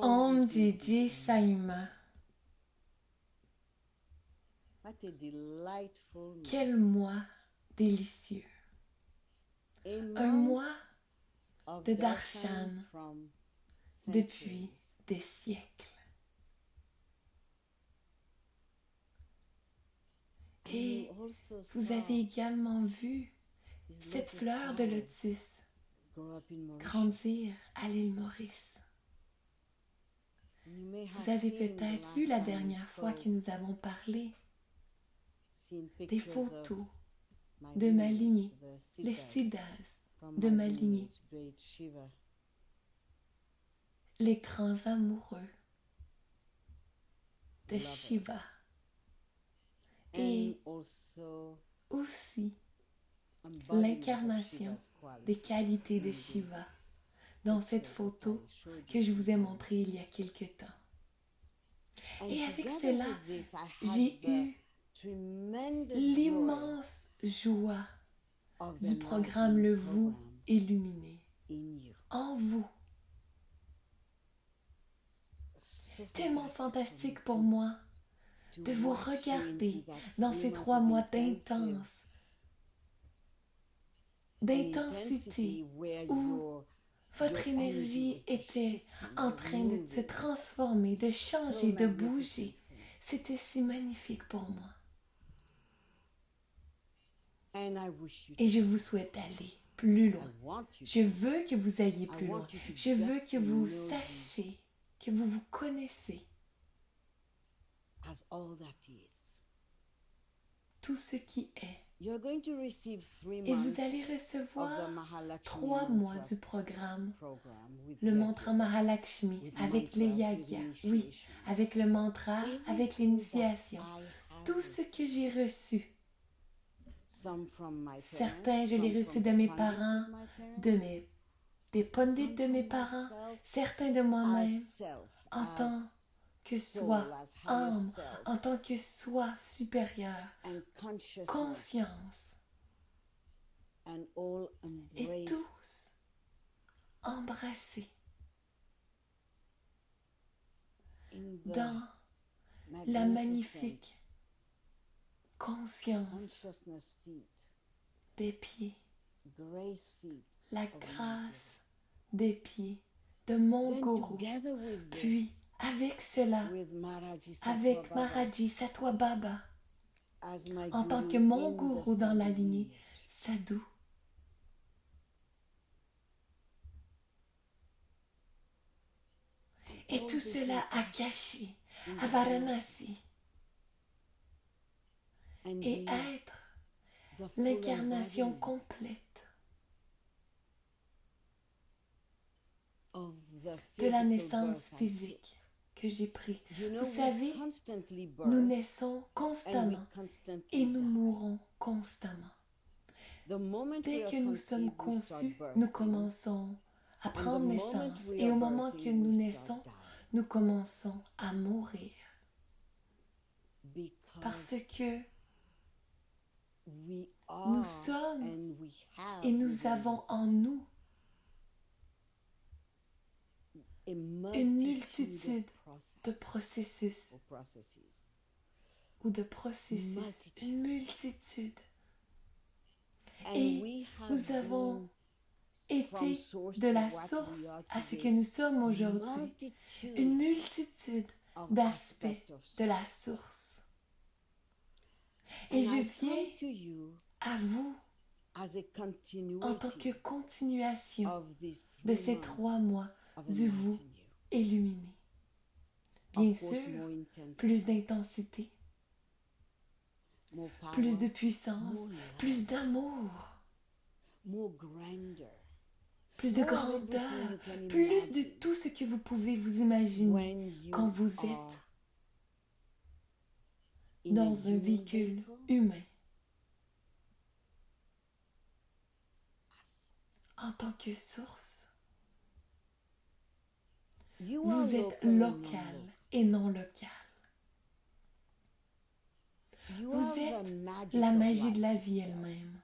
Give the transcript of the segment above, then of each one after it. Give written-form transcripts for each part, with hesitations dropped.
Om Gigi Saima. What a delightful month. Quel mois délicieux. A Un month mois of de darshan darshan from depuis centuries. des siècles. And Et you also vous saw avez également vu this cette lotus fleur de flower lotus grow up in Mauritius. grandir à l'île Maurice. You may have Vous avez seen the peut-être last vu la time we dernière fois spoke, que nous avons parlé seen des pictures of photos my de ma lineage, lignée, the les Siddhas Siddhas from de my ma lignée, lineage, great Shiva. les grands amoureux de Lovers. Shiva And et also aussi embodiment of l'incarnation Shiva's quality. des qualités de Shiva dans cette photo que je vous ai montrée il y a quelque temps. And Et avec together cela, with this, I j'ai had the eu tremendous joy l'immense joie of du the programme Enlightened Le Vous program illuminé in you. en vous. So Tellement fantastic fantastique for pour me moi to de vous watch you regarder into that dans 3 ces months 3 of mois intensive d'intensité where où votre your energy énergie was just était shifting, en you're train de se moving. transformer, de So changer, de magnificent bouger. for me. C'était si magnifique pour moi. And I wish you Et je vous souhaite d'aller plus I loin. want you Je to. veux que vous alliez I plus want loin. you to Je get veux que to vous know you sachiez, que vous vous connaissez as all that is. tout ce qui est. You're going to receive 3 Et months vous allez of the recevoir Mahalakshmi 3 mois Mantra du programme program with le the mantra Yagyas, Mahalakshmi, with avec les mantras, with yagyas, oui, initiation. avec le mantra, avec Everything l'initiation. that I have Tout ce que received, j'ai reçu, some from my certains parents, je l'ai some reçu from de the mes pundits parents, of my parents, des pundits some de mes from parents, myself, certains de as moi-même, self, en tant as que soul, soi, as higher âme, self, en tant que soi supérieur, and consciousness, conscience, and all et embraced tous embrassés in the dans la magnifique conscience consciousness feet, des pieds, grace feet. la grâce des pieds de mon Then gourou. together with Puis, this, avec cela, with Maharaji Sattva avec Baba Maharaji Sattva Baba, as my en tant guru que mon in the gourou dans la Sadhu lignée lineage. Sadhu. Et All tout this cela in à cacher in à the Varanasi and et be être the full l'incarnation embodiment complète of the de la physical naissance birth I physique que j'ai pris. took. You know, Vous savez, we constantly birth nous naissons and we constamment constantly et nous die. mourons constamment. The moment we Dès are que nous sommes conceived, we start conçus, birthing. nous commençons à And the prendre moment naissance. we Et are au moment que birthing, nous we naissons, start dying. nous commençons à mourir. Because Parce que we nous are sommes and we have et nous within avons us en nous a une multitude de process processus or processes. ou de processus, Multitude. une multitude. And Et we have nous avons been été from source de to la what we source are à ce today, que nous sommes aujourd'hui, multitude une multitude of d'aspects aspects of de la source. source. Et And je I viens come to you à vous as a en tant que continuity continuation of these de 3 ces 3 months mois of du vous enlightening you. illuminé. Bien Of course, sûr, more intensity, plus d'intensité, more power, plus de puissance, more love, plus d'amour, more grandeur, plus de more of grandeur, everything you can plus de imagine tout ce que vous pouvez vous imaginer when you quand vous are êtes in a dans un human véhicule vehicle. humain. En tant que source, You are vous êtes local and local non-local. et non local. You Vous are êtes the magic la of magie de life la vie itself. elle-même.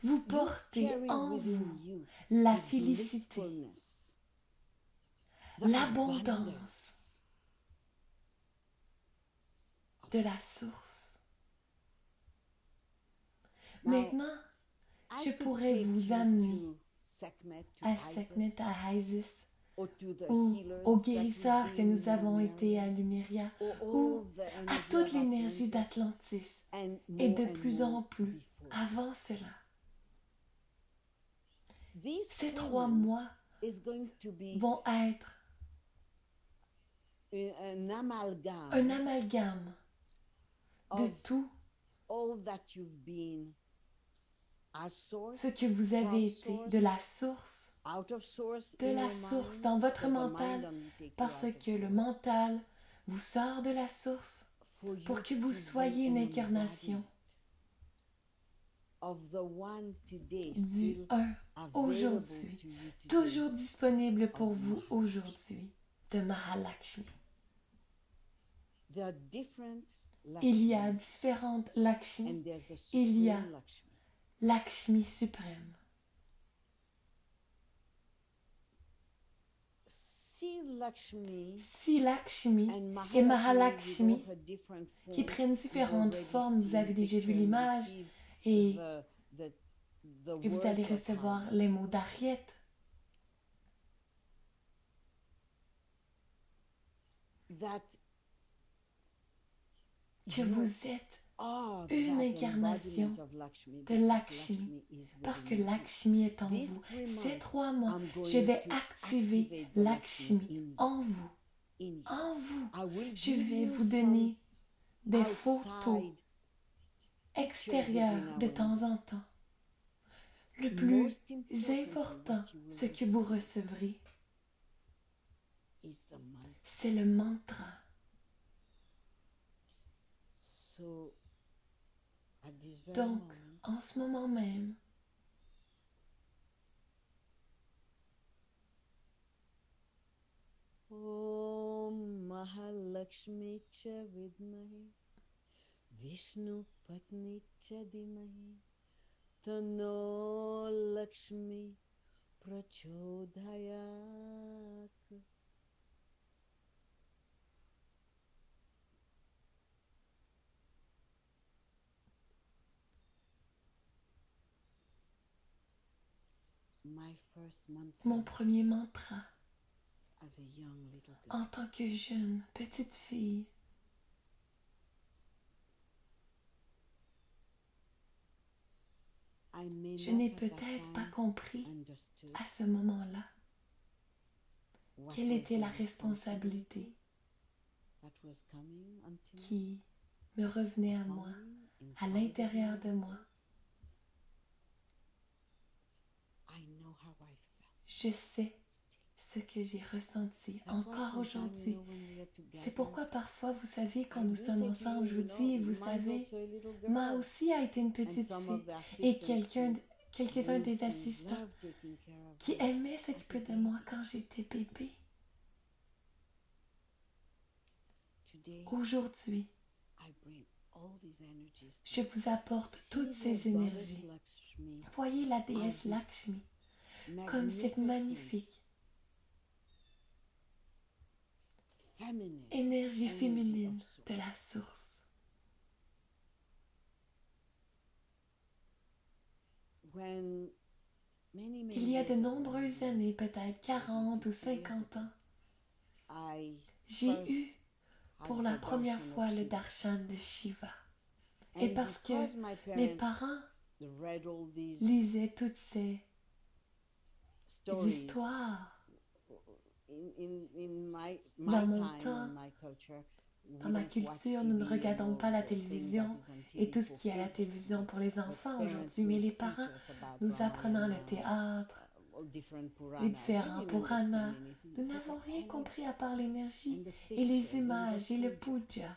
Vous You portez carry en within vous you la the félicité, blissfulness, l'abondance de la source. Maintenant, je pourrais vous amener à Sekhmet, à Isis, ou aux guérisseurs que nous avons été à Luméria, ou à toute l'énergie d'Atlantis, et de plus en plus avant cela. Ces 3 mois vont être un amalgame de tout ce que vous avez été, de la source dans votre mental, parce que le mental vous sort de la source pour que vous soyez une incarnation du un aujourd'hui, toujours disponible pour vous aujourd'hui, de Mahalakshmi. Il y a différentes Lakshmi, il y a Lakshmi suprême. Si Lakshmi et Mahalakshmi, qui prennent différentes formes, vous avez déjà vu l'image, et vous allez recevoir les mots d'Ariette. Que vous êtes une incarnation de Lakshmi, parce que Lakshmi est en vous. Ces 3 mois, je vais activer Lakshmi en vous. En vous. Je vais vous donner des photos extérieures de temps en temps. Le plus important, ce que vous recevrez, c'est le mantra. Donc, en ce moment même, Om Mahalakshmi cha vidmahi Vishnu patni cha dhimahi Tanno Lakshmi prachodhayat. mon premier mantra, en tant que jeune petite fille, je n'ai peut-être pas compris à ce moment-là quelle était la responsabilité qui me revenait à moi, à l'intérieur de moi. Je sais ce que j'ai ressenti encore aujourd'hui. C'est pourquoi parfois, vous savez, quand nous sommes ensemble, je vous dis, vous savez, Ma aussi a été une petite fille et quelques-uns des assistants qui aimaient s'occuper de moi quand j'étais bébé. Aujourd'hui, je vous apporte toutes ces énergies. Voyez la déesse Lakshmi comme cette magnifique énergie féminine de la source. Il y a de nombreuses années, peut-être 40 ou 50 ans, j'ai eu pour la première fois le darshan de Shiva. Et parce que mes parents lisaient toutes ces histoires dans mon temps, dans ma culture, nous ne regardons pas la télévision et tout ce qui est à la télévision pour les enfants aujourd'hui, mais les parents nous apprenant le théâtre, les différents Purana, nous n'avons rien compris à part l'énergie et les images et le puja.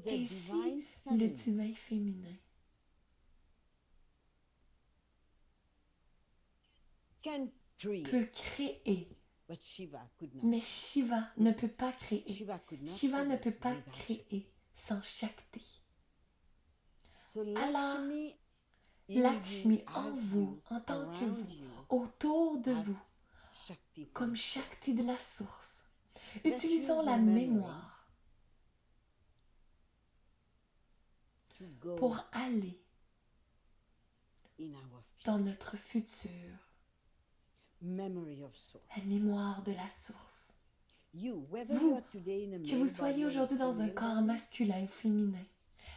Ainsi, le divin féminin peut créer, mais Shiva ne peut pas créer. Shiva ne peut pas créer sans Shakti. So Alors, Lakshmi Lakshmi en vous, en tant que vous, autour de vous, Shakti comme Shakti de la source. Let's Utilisons use la the memory mémoire to go pour aller in our dans future. notre futur, Memory of source. la mémoire de la source. You, whether Vous, you are today in a que vous male soyez body or a aujourd'hui dans un female corps body, masculin ou féminin,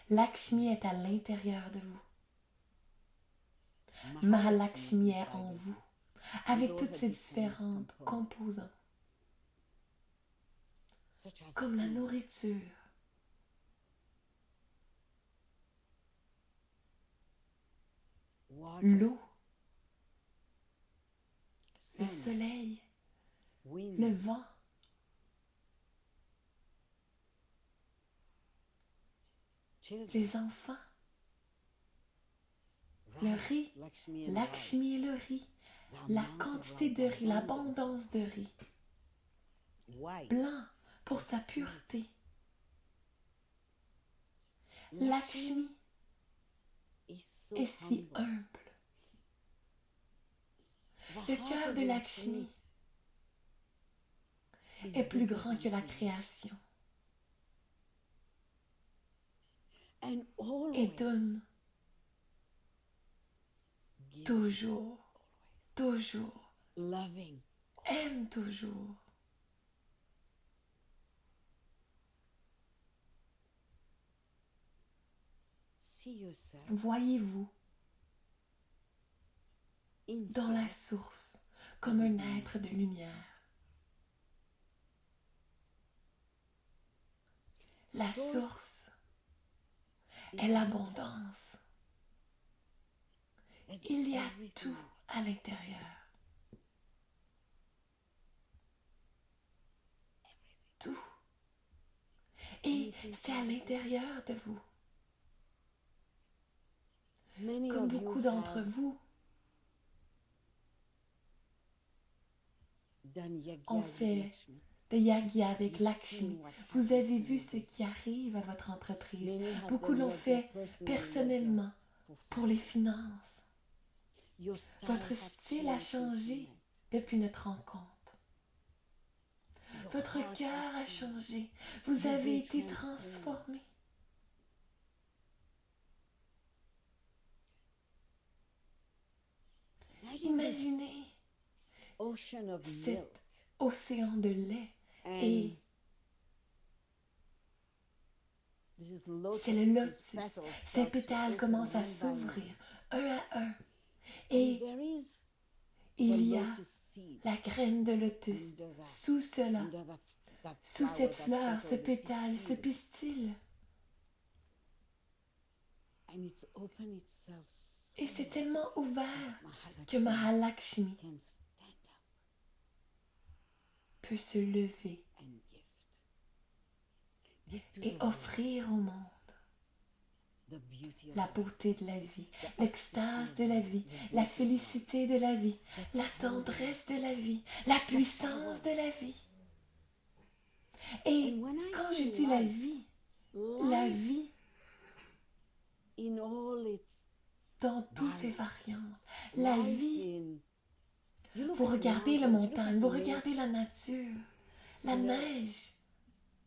Lakshmi est à l'intérieur de vous. Mahalakshmi est en inside of vous, you. avec all toutes her ces different différentes composants, such as comme la food, nourriture, water, l'eau, le sun, soleil, wind, le vent, children, les enfants, le rice, riz, Lakshmi and Lakshmi et rice, le riz, the la amount of quantité rice, de riz, abundance, l'abondance de riz, white, blanc pour sa pureté. Lakshmi is so est si humble. humble. The Le heart cœur of de Lakshmi is est plus bigger grand than que la creation. création And et always donne giving, toujours, toujours, loving. aime toujours. See yourself Voyez-vous dans la inside source comme un être de lumière. La source est l'abondance. as Il y a everything. tout à l'intérieur. Tout. Et c'est à l'intérieur de vous. Many Comme of you beaucoup d'entre have vous done yajna ont with fait Lakshmi. des yagya avec You've Lakshmi. seen what Vous happens avez in vu your ce business. qui arrive à votre entreprise. Many have Beaucoup done l'ont yajna fait personally, personnellement yajna for pour les finances. Your style Votre has style a changed changé since depuis notre rencontre. Your Votre heart cœur has a changed. changé. Vous You've avez been été transformed. transformé. Imagine this Imaginez ocean of cet milk océan de lait. and Et this is the lotus, c'est le these lotus. petals Ces start to pétales open commencent à one by s'ouvrir one. un à un. And Et there is il the y a lotus seed la graine de lotus under that, sous cela, under that sous flower, cette that fleur, ce petal, the pétale, ce pistil. pistil. And it's open itself so Et c'est tellement ouvert que Mahalakshmi Mahalakshmi can stand up peut se lever and gift. Give to et the world offrir au monde the beauty of la life, beauté de la vie, the l'extase ecstasy de of la life, vie, the la beauty of life, félicité de la vie, the la tendresse de la vie, la puissance de la vie. Et And when I quand say je dis la life, vie, la life vie in all its dans toutes ses variantes, la life vie, in you look vous at regardez la mountains, you look montagne, at vous lakes, regardez la nature, la snow. neige.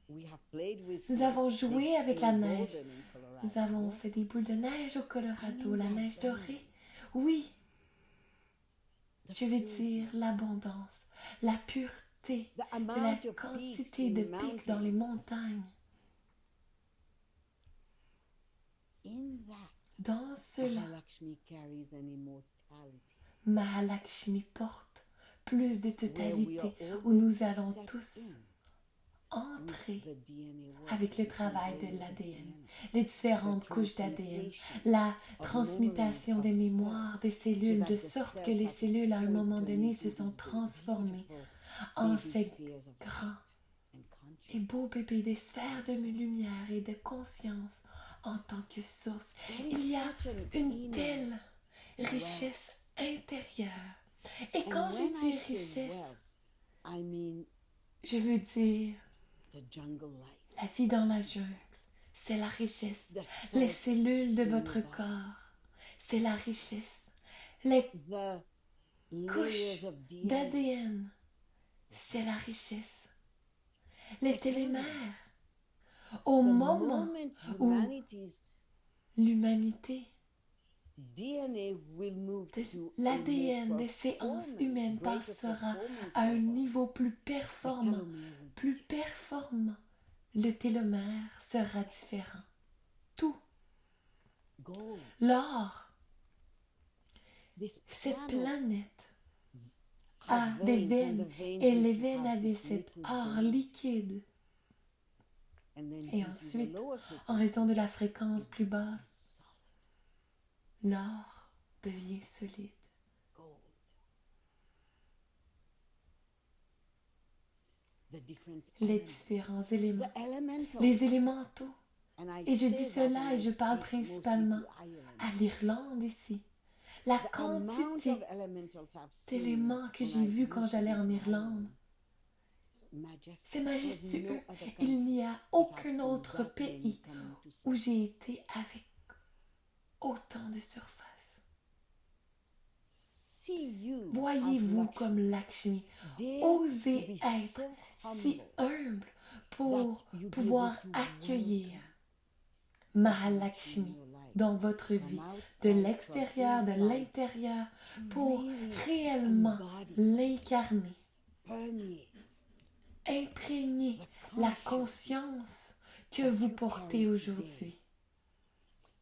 We have played with Nous snow. avons joué Big avec la snow neige. golden in Colorado, Nous avons yes? fait des boules de neige au Colorado, I la mean neige dorée. abundance, Oui, the je vais purity, dire l'abondance, la pureté, the de la amount of peaks quantité in de pics dans les mountains. montagnes. In that, Dans cela, Mahalakshmi carries an immortality. Mahalakshmi porte plus de Where we totalité, are all où nous going to allons step tous in entrer with the DNA work, avec le the travail de layers of l'ADN, DNA, les différentes the couches d'ADN, transmutation la of transmutation memories, des of mémoires des cells, cellules, so that de the sorte que cells les have cellules, à un point moment turned donné, into se sont these transformées beautiful en baby ces spheres of grands light and et consciousness. beaux bébés, des sphères de lumière et de conscience en tant que source. There Il is y a such an une inner telle wealth. richesse intérieure. Et And quand when je I dis say richesse, wealth, I mean je veux dire the jungle life. la vie dans la jungle, c'est la richesse. the Les cells cellules de in your votre body, corps, c'est la richesse. Les the couches layers of DNA, d'ADN, c'est la richesse. Les télémères, au the moment moment où humanity's l'humanité, DNA will move to a l'ADN more des séances performance, humaines greater passera performance à un level, niveau plus the performant, telomere will plus performant. Le télomère sera différent. Tout, go. l'or, This cette planet planète has a des veins, and veines the veins et used les to veines have avaient this cet liquid or gold. liquide. And then Et due to the ensuite, lower en raison de frequency, la fréquence it plus basse, becomes solid l'or devient solide. gold. The different Les elements, différents éléments, the elementals. les élémentaux. And I Et je say dis that cela and et I je parle speak mostly principalement to Ireland. à l'Irlande ici. La The amount quantité of elementals I've seen d'éléments que when j'ai I vus quand used to j'allais go en to Irlande, Majestic. c'est There's majestueux. no other Il country n'y a that I've aucun seen autre that many pays coming to où serve. j'ai été avec autant de surface. See you as Voyez-vous Lakshmi. comme Lakshmi. Dare to Osez be être so si humble humble pour that you be pouvoir able to accueillir welcome Mahalakshmi in your life. dans votre vie, From de outside, l'extérieur, from de inside, l'intérieur, to pour really réellement embody, l'incarner, permeate imprégner the la consciousness conscience que that vous you portez carry aujourd'hui. today.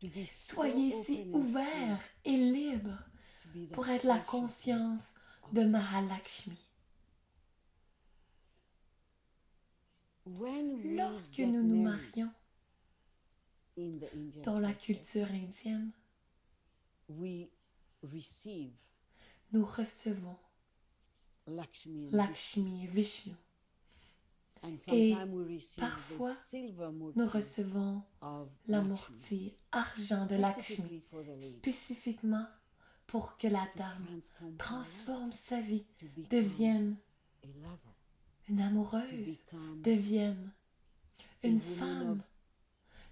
To be so Soyez si open and free ouverts et libres to be the pour être la consciousness conscience de Mahalakshmi. When we Lorsque get nous nous married marions in the Indian dans la culture, culture indienne, we receive nous recevons Lakshmi and Lakshmi et Vishnu. And Et sometimes we receive parfois, the silver nous murti recevons of la Lakshmi, mortier argent de Lakshmi, specifically for the lady, spécifiquement pour que la to dame transform her transforme sa vie, to become devienne a lover, une to amoureuse, become devienne a une woman femme of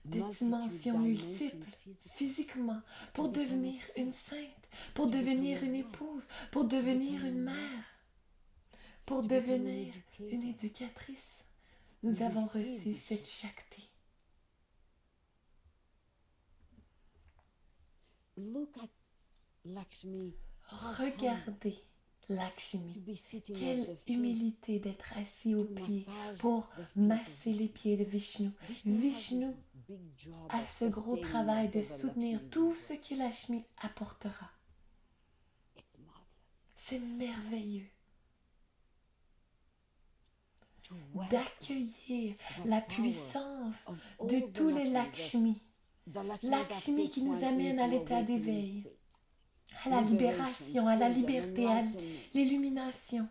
de multitude dimensions dimension multiples, physically. physiquement, pour become a devenir saint, une sainte, pour to devenir become a une wife, épouse, pour to devenir become a une mother, mère, pour to become an devenir une educator. éducatrice. Nous We avons receive reçu this cette Shakti. Shakti. Look at Lakshmi. Regardez To Lakshmi. be sitting at Quelle the feet, humilité d'être assis aux to pieds massage pour the feet of masser les Vishnu. pieds de Vishnu. Vishnu has Vishnu this big job a of ce gros sustaining travail de whatever soutenir Lakshmi tout will ce bring. que Lakshmi apportera. It's marvelous. C'est merveilleux To welcome d'accueillir the la power puissance of all de the tous les Lakshmi, Lakshmi, the Lakshmi Lakshmi that qui takes nous one amène à into l'état awakening d'éveil, state. à la Liberation, libération, à la freedom, liberté, à enlightenment. l'illumination,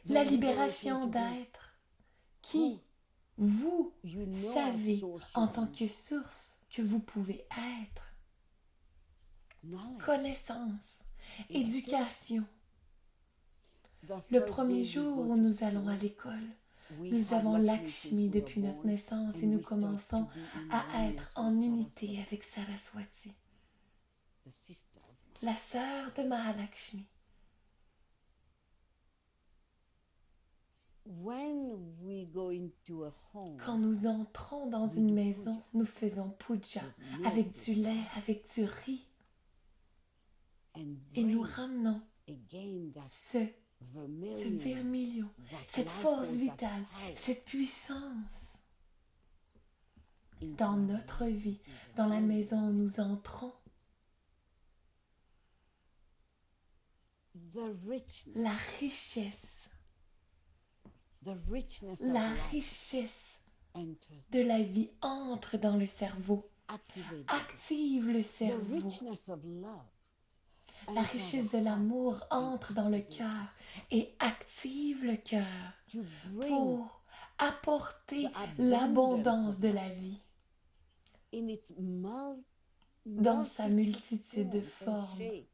The la liberation libération to be d'être qui who vous you know as savez source en you tant are. que source que vous pouvez être. Knowledge. Connaissance, éducation. The Le first premier day we jour go où to nous allons à school, l'école, we nous have avons Lakshmi since Lakshmi we were depuis notre born, naissance et and nous we start to commençons be in à oneness être with en unité Saraswati, avec Saraswati, the sister of Maha. la sœur de Mahalakshmi. When we go into a home, Quand nous entrons dans une maison, nous faisons puja avec du lait, avec du riz and et nous bring ramenons again that ce vermilion, vermilion, that cette life force force, that vitale, power cette puissance into dans our notre life, vie, into the dans la home. maison où nous entrons. The richness, La richesse, of la life richesse enters, de la vie entre dans le cerveau, activates. active le The cerveau. richness of love. La enters richesse the de heart l'amour and entre dans le activates cœur et active le cœur to bring pour apporter the abundance l'abondance of de life la vie in its dans sa multitude de forms and formes. shapes.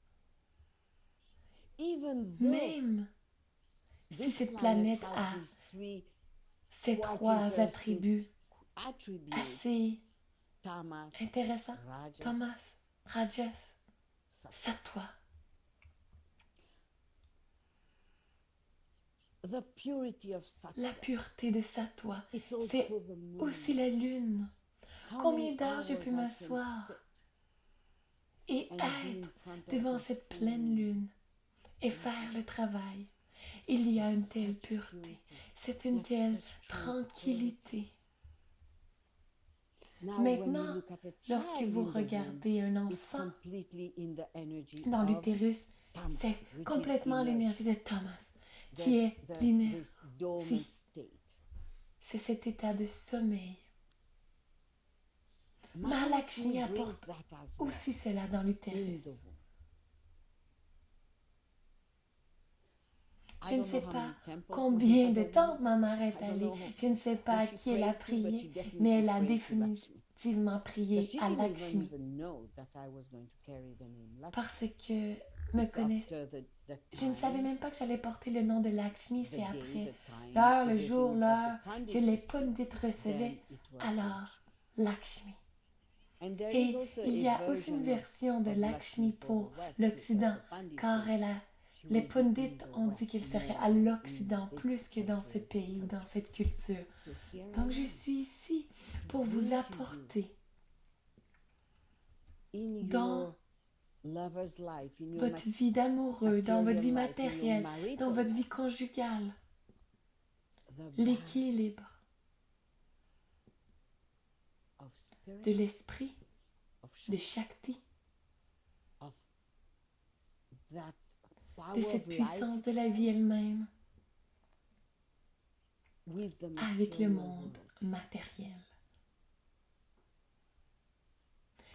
Even though Même si this cette planet planète has a these three ces trois quadrilateral attributs assez Tamas, intéressant. Rajas, Tamas, Rajas, Sattva. Sattva. The purity of Sattva. La pureté de Sattva, It's c'est also the moon. aussi la lune. How Combien many d'heures je hours peux I can m'asseoir sit et and be in être front of devant the cette full pleine moon. lune et faire le travail. Il y a une telle Such pureté, purity. c'est une There's telle such tranquillité. Now, when you Maintenant, look at a lorsque child vous in the womb, regardez un it's enfant completely in the energy dans of l'utérus, Tamas, c'est which is complètement l'énergie immersed. de Tamas, qui est There's l'énergie. this dormant state. C'est cet état de sommeil. Mahalakshmi Mahalakshmi brings apporte that as well aussi cela dans in l'utérus. the womb. I Je ne don't sais know how pas many temples combien was de it temps at ma mère est I don't allée. know Je ne sais pas à she qui elle a prayed to, but prié, she definitely mais elle a prayed to Lakshmi. définitivement prié But she à didn't Lakshmi. even know that I was going to carry the name Lakshmi. Parce que me It's connaît. after the Je ne savais time, même pas que j'allais porter le nom de Lakshmi. the C'est day, après the time, l'heure, le everything jour, that l'heure the pandit que les received, pundits recevaient. then it was Alors, Lakshmi. Lakshmi. And there Et is also il y a a aussi une version version de of Lakshmi for pour the West, l'Occident, because the pandit car said she les will be in pundits the ont dit West qu'il serait more à than l'Occident in this plus que dans ce country, pays ou this dans cette culture. So here I Donc je am, suis ici pour bring vous to you apporter in dans your lover's life, in your votre vie d'amoureux, dans votre vie material life, in your matérielle, dans marital votre vie life, conjugale, the l'équilibre balance of spirit, de l'esprit, of de Shakti, Shakti, of that power de cette of life puissance de la itself vie elle-même with the avec le material monde world. matériel.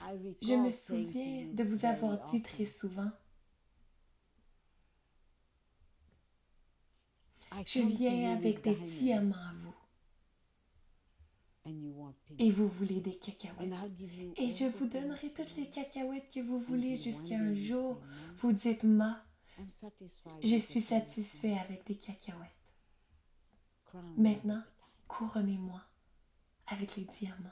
I Je me recall saying to souviens you de vous very avoir dit often, très souvent, I je come to viens you avec with des diamonds diamants à vous and you want et pink. vous voulez des cacahuètes. And I'll give you Et je vous everything donnerai you toutes les want. cacahuètes que vous voulez Until jusqu'à one un day you jour, say, "Ma, vous dites, Ma, I'm satisfied je with suis the pink. satisfait avec des cacahuètes. Crown me Maintenant, with the diamond." couronnez-moi avec les diamants.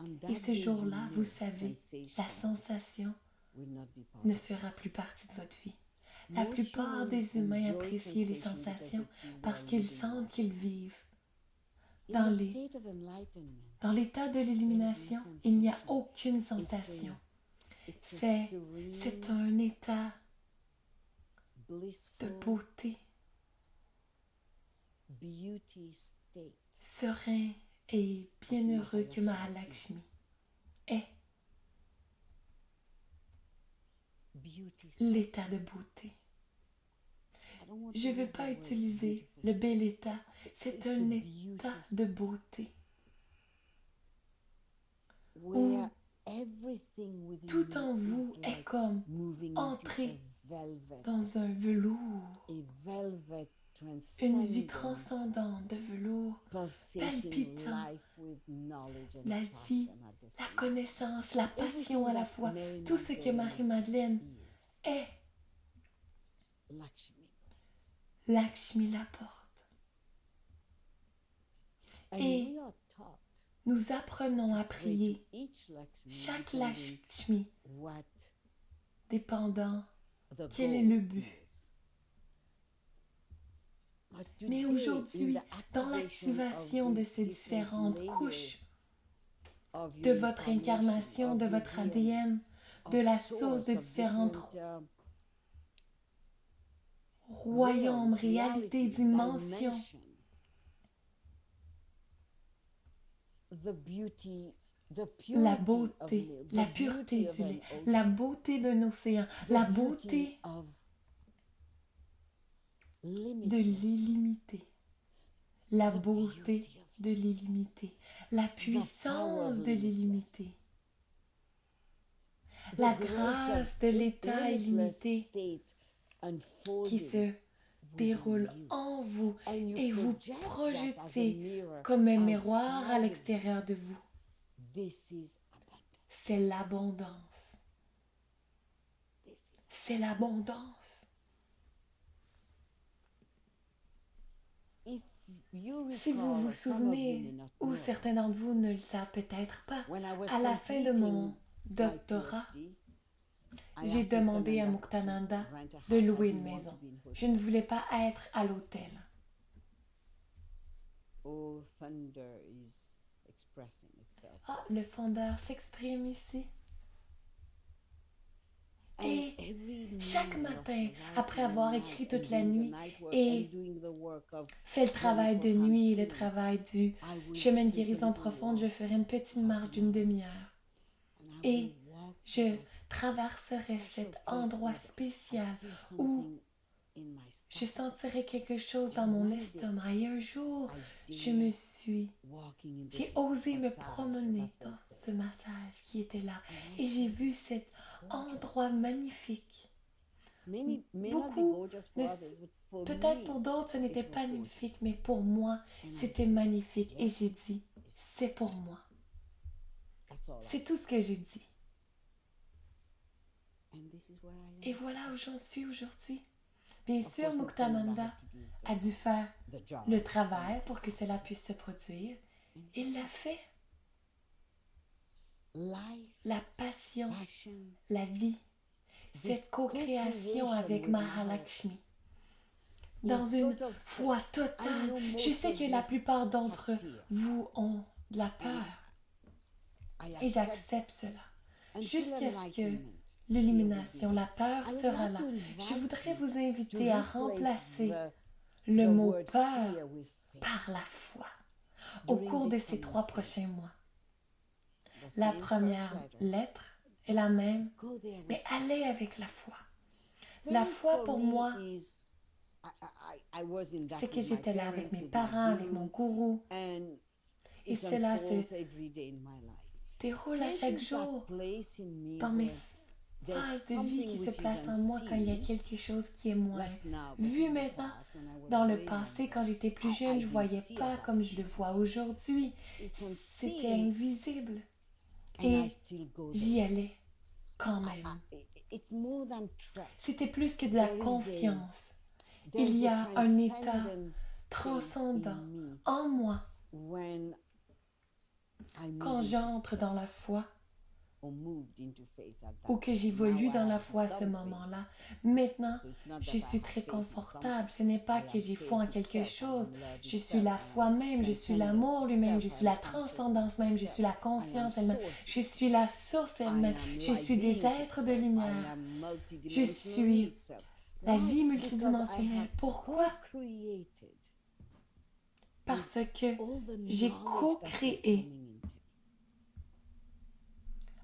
On that Et ce day, you jour-là, know vous savez, sensation la sensation will not be part ne of it. fera plus partie de votre vie. La Most plupart humans des humains enjoy apprécient les sensation because sensations they feel they parce are qu'ils living sentent life. qu'ils vivent. In Dans the les- state of enlightenment, Dans l'état de l'illumination, il n'y a aucune sensation. it's a C'est serene, un état de blissful beauté, beauty state. serein et bienheureux que Mahalakshmi est Beauty state. l'état de beauté. I don't want Je to ne veux use pas the word utiliser beautiful le state. bel état. C'est It's un a état beauty de beauté where everything within tout you en vous is est like comme moving entrer into a velvet, dans un velours, velvet une vie transcendent, transcendante de velours, pulsating palpitant. life with knowledge and La passion vie, at the la same connaissance, la passion Everything à la that fois, Mary tout ce que Magdalene Marie-Madeleine is est, Lakshmi. Lakshmi l'apporte. And Et we are taught nous apprenons à pray to prier each Lakshmi chaque depending Lakshmi what dépendant the quel est goal le but. is. But Mais today, aujourd'hui, in the dans l'activation de these ces different différentes layers couches of de your votre information, incarnation, of de your votre DNA, ADN, of de la source de of différentes different, royaumes, realms, réalités, realities, dimensions, dimension. The beauty, the la purity of beauté, milk, la the pureté beauty of du an lait, ocean, la beauté d'un océan, the la beauty beauté of de limitless, l'illimité, la the beauté beauty of de l'illimité, la puissance de l'illimité, the la grace grâce of de l'état limitless illimité state unfolding qui se déroule within you. en vous And you et vous project that as a projetez mirror comme un miroir à outside of l'extérieur de vous. This is abundance. C'est l'abondance. This is C'est l'abondance. if Si vous vous souvenez, ou certains d'entre vous ne le savent peut-être pas, à la fin de mon doctorat, j'ai demandé à Muktananda de louer une maison. Je ne voulais pas être à l'hôtel. Ah, le fondeur s'exprime ici. Et chaque matin, après avoir écrit toute la nuit et fait le travail de nuit et le travail du chemin de guérison profonde, je ferai une petite marche d'une demi-heure. Et je traverserai cet endroit spécial où je sentirai quelque chose dans mon estomac. Et un jour, j'ai osé me promener dans ce massage qui était là. Et j'ai vu cet endroit magnifique. Peut-être pour d'autres, ce n'était pas magnifique, mais pour moi, c'était magnifique. Et j'ai dit, c'est pour moi. C'est tout ce que j'ai dit. Et voilà où j'en suis aujourd'hui. Bien sûr, Muktananda a dû faire le travail pour que cela puisse se produire. Il l'a fait. La passion, la vie, cette co-création avec Mahalakshmi. Dans une foi totale. Je sais que la plupart d'entre vous ont de la peur. Et j'accepte cela. Jusqu'à ce que l'illumination, la peur sera là. Je voudrais vous inviter à remplacer le mot peur par la foi au cours de ces 3 prochains mois. La première lettre est la même, mais allez avec la foi. La foi pour moi, c'est que j'étais là avec mes parents, avec mon gourou, et cela se déroule à chaque jour dans mes phases de vie qui se placent en moi quand il y a quelque chose qui est moins vu maintenant. Dans le passé, quand j'étais plus jeune, je ne voyais pas comme je le vois aujourd'hui. C'était invisible. Et j'y allais quand même. C'était plus que de la confiance. Il y a un état transcendant en moi quand j'entre dans la foi ou que j'évolue dans la foi à ce moment-là. Maintenant, je suis très confortable. Ce n'est pas que j'ai foi en quelque chose. Je suis la foi même, je suis l'amour lui-même, je suis la transcendance même, je suis la conscience elle-même, je suis la source elle-même, je suis des êtres de lumière. Je suis la vie multidimensionnelle. Pourquoi? Parce que j'ai co-créé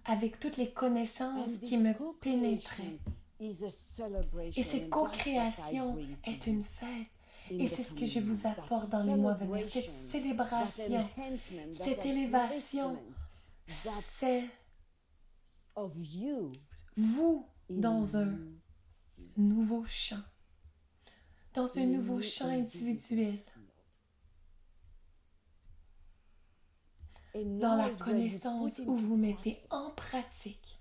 avec toutes les connaissances qui me pénétraient. Et cette co-création est une fête. Et c'est ce que je vous apporte dans les mois à venir. Cette célébration, cette élévation, c'est vous dans un nouveau champ. Dans un nouveau champ individuel. Dans la connaissance où vous mettez en pratique.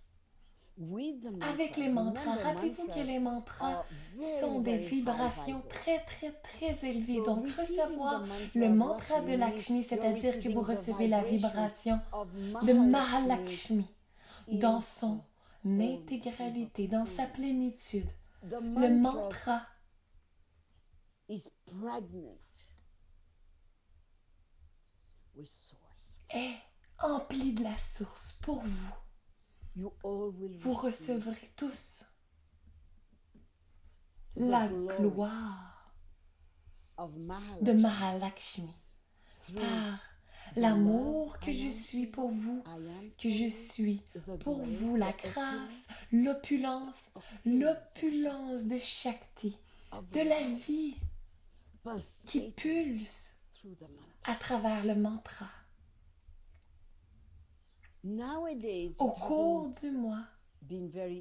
Avec les mantras, rappelez-vous que les mantras sont des vibrations très, très, très élevées. Donc, recevoir le mantra de Lakshmi, c'est-à-dire que vous recevez la vibration de Mahalakshmi dans son intégralité, dans sa plénitude. Le mantra est empli de la source pour vous. Vous recevrez tous la gloire de Mahalakshmi par l'amour que je suis pour vous, que je suis pour vous, la grâce, l'opulence de Shakti, de la vie qui pulse à travers le mantra. Au cours du mois,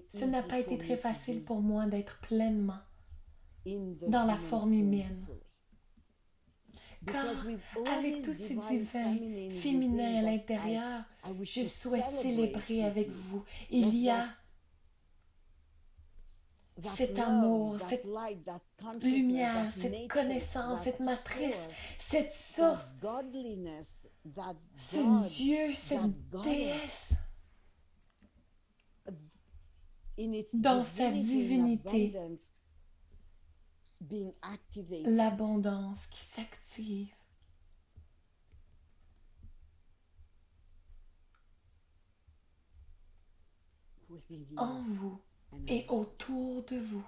ce n'a pas été très facile pour moi d'être pleinement dans la forme humaine. Car avec tous ces divins féminins à l'intérieur, je souhaite célébrer avec vous. Il y a cet amour, cette lumière, cette connaissance, cette matrice, cette source, ce Dieu, cette déesse, dans sa divinité, l'abondance qui s'active en vous et autour de vous.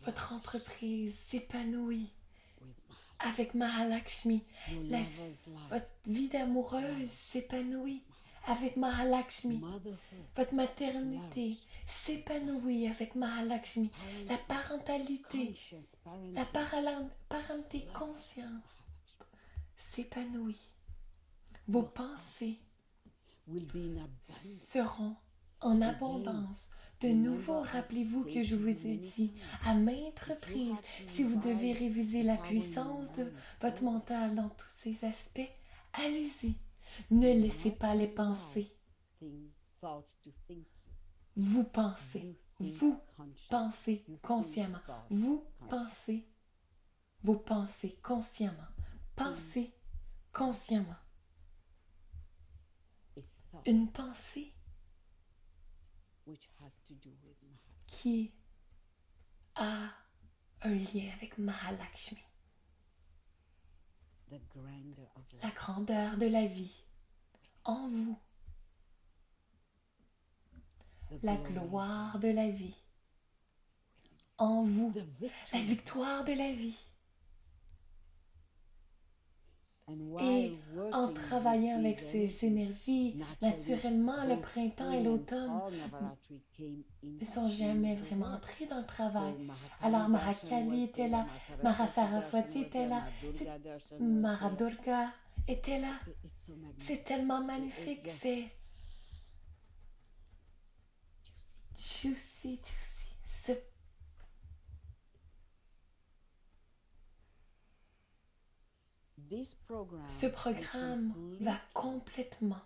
Votre entreprise s'épanouit avec Mahalakshmi. Votre vie d'amoureuse s'épanouit avec Mahalakshmi. Votre maternité s'épanouit avec Mahalakshmi. La parentalité, la parenté consciente s'épanouit. Vos pensées seront en abondance. De nouveau, rappelez-vous que je vous ai dit à maintes reprises, si vous devez réviser la puissance de votre mental dans tous ces aspects, allez-y. Ne laissez pas les pensées. Vous pensez consciemment. Vous pensez vos pensées consciemment. Pensez consciemment. Une pensée qui a un lien avec Mahalakshmi. La grandeur de la vie en vous. La gloire de la vie en vous. La victoire de la vie. Et en travaillant avec ces énergies, naturellement, le printemps et l'automne ne sont jamais vraiment entrés dans le travail. Alors Mahakali était là, Mahasaraswati était là, Mahadurga était là. C'est tellement magnifique, c'est juicy. Ce programme va complètement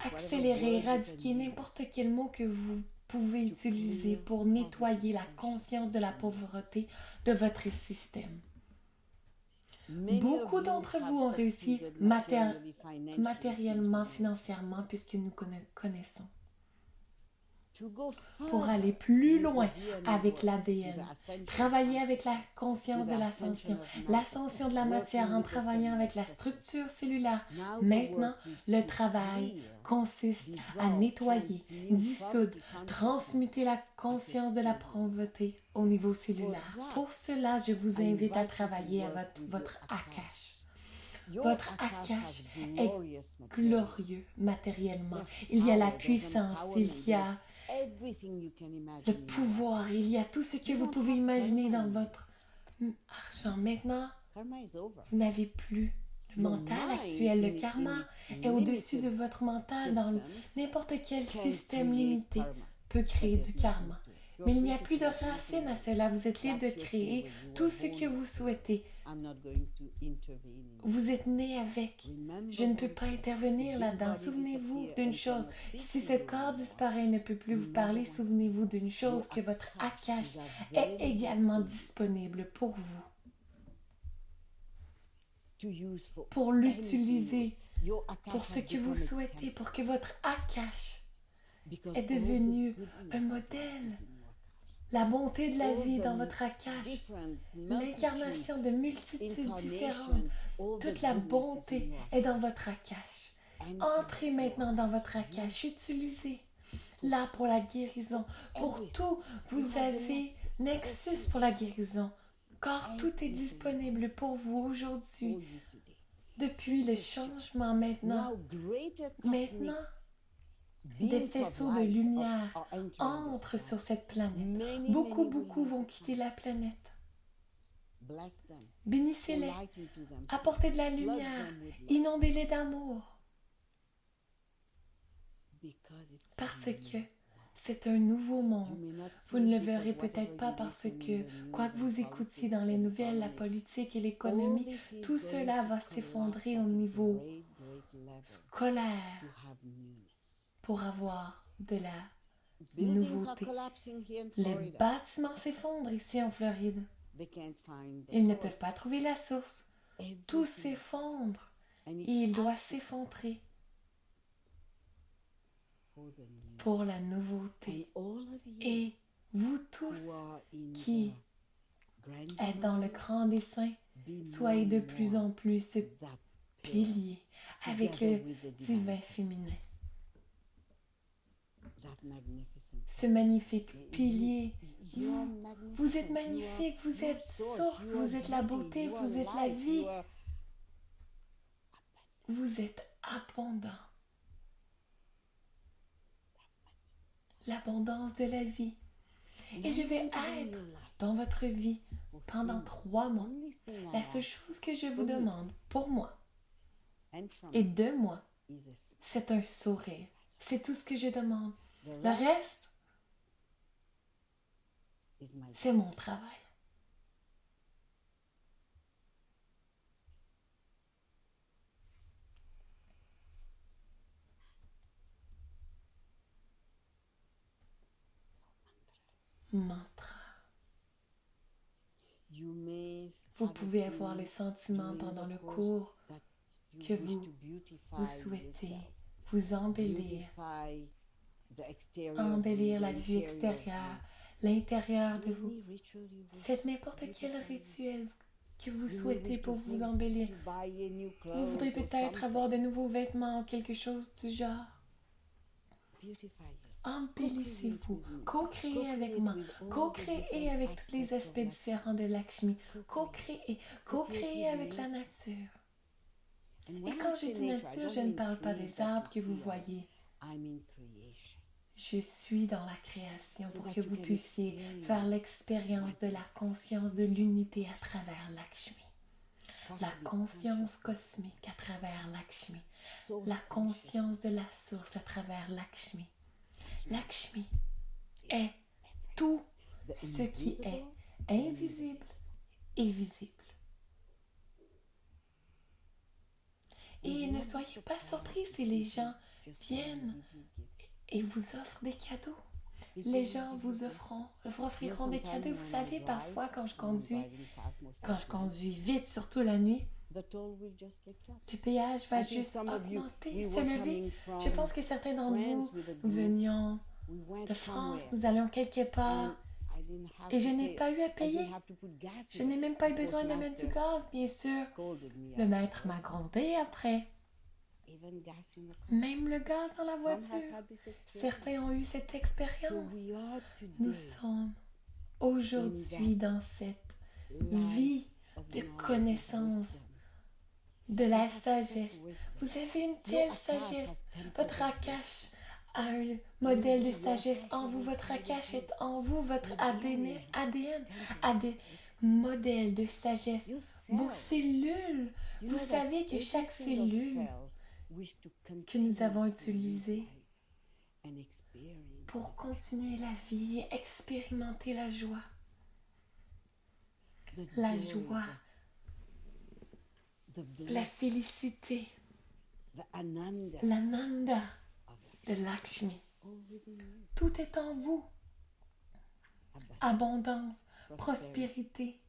accélérer, éradiquer n'importe quel mot que vous pouvez utiliser pour nettoyer la conscience de la pauvreté de votre système. Beaucoup d'entre vous ont réussi matériellement, financièrement, puisque nous connaissons. Pour aller plus loin avec l'ADN, travailler avec la conscience de l'ascension de la matière en travaillant avec la structure cellulaire. Maintenant, le travail consiste à nettoyer, dissoudre, transmuter la conscience de la pauvreté au niveau cellulaire. Pour cela, je vous invite à travailler avec votre Akash. Votre Akash est glorieux matériellement. Il y a la puissance, il y a le pouvoir, il y a tout ce que vous pouvez imaginer dans votre argent. Maintenant, vous n'avez plus le mental actuel. Le karma est au-dessus de votre mental. Dans n'importe quel système limité peut créer du karma. Mais il n'y a plus de racine à cela. Vous êtes libre de créer tout ce que vous souhaitez. Vous êtes né avec. Je ne peux pas intervenir là-dedans. Souvenez-vous d'une chose. Si ce corps disparaît et ne peut plus vous parler, souvenez-vous d'une chose, que votre Akash est également disponible pour vous. Pour l'utiliser, pour ce que vous souhaitez, pour que votre Akash est devenu un modèle. La bonté de la vie dans votre Akash, l'incarnation de multitudes différentes, toute la bonté est dans votre Akash. Entrez maintenant dans votre Akash, utilisez là pour la guérison. Pour tout, vous avez Nexus pour la guérison, car tout est disponible pour vous aujourd'hui. Depuis le changement maintenant, des faisceaux de lumière entrent sur cette planète. Beaucoup vont quitter la planète. Bénissez-les, apportez de la lumière, inondez-les d'amour. Parce que C'est un nouveau monde. Vous ne le verrez peut-être pas parce que, quoi que vous écoutiez dans les nouvelles, la politique et l'économie, tout cela va s'effondrer au niveau scolaire pour avoir de la nouveauté. Les bâtiments s'effondrent ici en Floride. Ils ne peuvent pas trouver la source. Tout s'effondre et il doit s'effondrer pour la nouveauté. Et vous tous qui êtes dans le grand dessein, soyez de plus en plus ce pilier avec le divin féminin. Ce magnifique pilier. Vous êtes magnifique, vous êtes source, vous êtes la beauté, vous êtes la vie. Vous êtes abondant. L'abondance de la vie. Et je vais être dans votre vie pendant 3 mois. La seule chose que je vous demande pour moi et de moi, c'est un sourire. C'est tout ce que je demande. Le reste, c'est mon travail. Mantra. Vous pouvez avoir le sentiment pendant le cours que vous souhaitez vous embellir la vue extérieure, l'intérieur de vous. Faites n'importe quel rituel que vous souhaitez pour vous embellir. Vous voudrez peut-être avoir de nouveaux vêtements ou quelque chose du genre. Embellissez-vous, co-créez avec moi, co-créez avec tous les aspects différents de Lakshmi, co-créez avec la nature. Et quand je dis nature, je ne parle pas des arbres que vous voyez. Je suis dans la création pour que vous puissiez faire l'expérience de la conscience de l'unité à travers Lakshmi. La conscience cosmique à travers Lakshmi. La conscience de la source à travers Lakshmi. Lakshmi est tout ce qui est invisible et visible. Et ne soyez pas surpris si les gens viennent et vous offrent des cadeaux. Les gens vous offriront des cadeaux. Vous savez, parfois, quand je conduis vite, surtout la nuit, le péage va juste augmenter, se lever. Je pense que certains d'entre vous, nous venions de France, nous allions quelque part et je n'ai pas eu à payer. Je n'ai même pas eu besoin de mettre du gaz, bien sûr. Le maître m'a grondé après. Même le gaz dans la voiture. Certains ont eu cette expérience. Nous sommes aujourd'hui dans cette vie de connaissance, de la sagesse. Vous avez une telle sagesse. Votre Akash a un modèle de sagesse en vous. Votre Akash est en vous. Votre ADN a des modèles de sagesse. Vos cellules, vous savez que chaque cellule que nous avons utilisée pour continuer la vie et expérimenter la joie. La joie, la félicité, l'ananda de Lakshmi. Tout est en vous. Abondance, prospérité,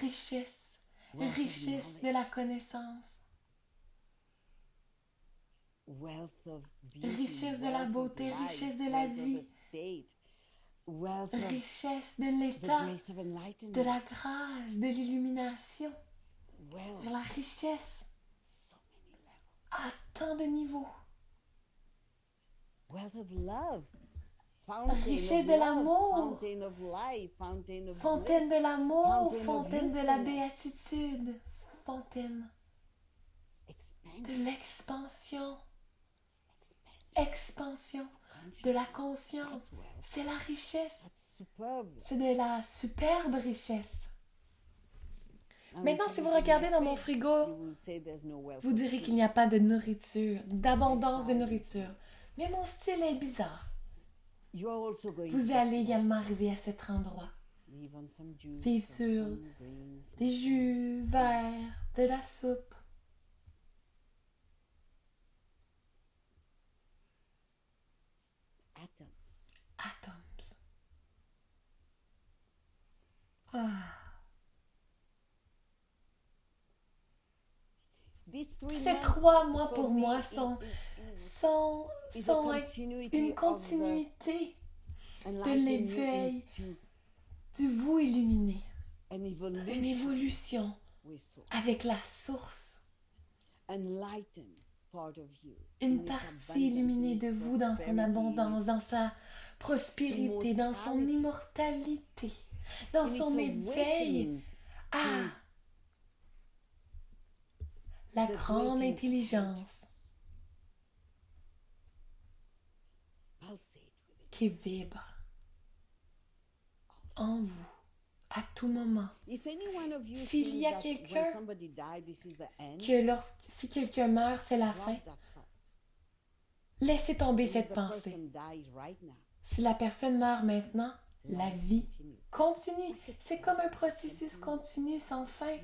richesse, richesse de la connaissance, richesse de la beauté, richesse de la vie, richesse de l'état, de la grâce, de l'illumination, de la richesse à tant de niveaux. Richesse de l'amour, fontaine de l'amour, fontaine de la béatitude, fontaine de l'expansion, expansion de la conscience. C'est la richesse, c'est de la superbe richesse. Maintenant, si vous regardez dans mon frigo, vous direz qu'il n'y a pas de nourriture, d'abondance de nourriture. Mais mon style est bizarre. Vous allez également arriver à cet endroit. Vivre sur des jus verts, de la soupe. Atoms. Ah. Ces 3 mois pour moi sont une continuité de l'éveil du vous illuminé, une évolution avec la source, une partie illuminée de vous dans son abondance, dans sa prospérité, dans son immortalité, dans son éveil à la grande intelligence qui vibre en vous à tout moment. S'il y a quelqu'un si quelqu'un meurt, c'est la fin, laissez tomber cette pensée. Si la personne meurt maintenant, la vie continue. C'est comme un processus continu sans fin.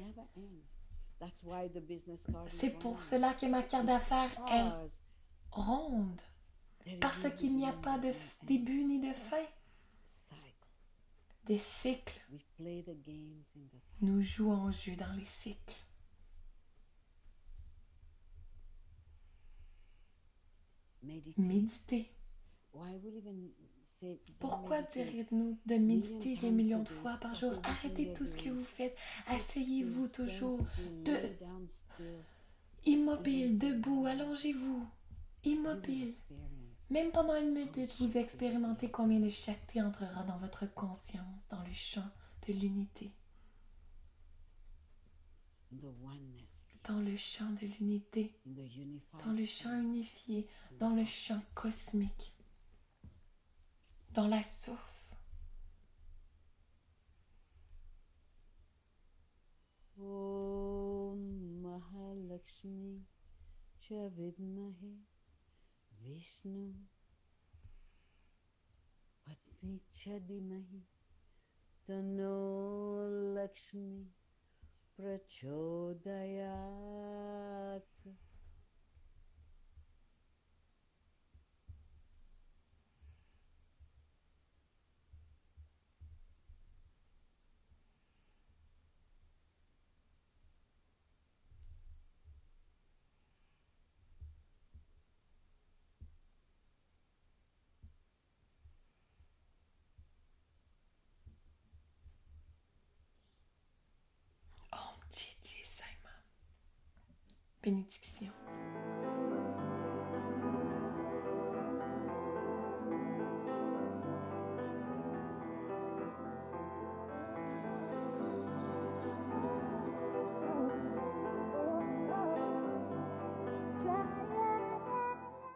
C'est pour cela que ma carte d'affaires est ronde. Parce qu'il n'y a pas de début ni de fin. Des cycles. Nous jouons au jeu dans les cycles. Méditer. Pourquoi diriez-nous de méditer des millions de fois par jour? Arrêtez tout ce que vous faites. Asseyez-vous toujours immobile, debout, allongez-vous, immobile. Même pendant une minute, vous expérimentez combien de Shakti entrera dans votre conscience, dans le champ de l'unité. Dans le champ de l'unité, dans le champ unifié, dans le champ cosmique, dans la source. Om Mahalakshmi cha vidmahe Vishnu Patni cha dhimahi Tanno Lakshmi prachodayat. Om Chi Chi Saima. Bénédiction.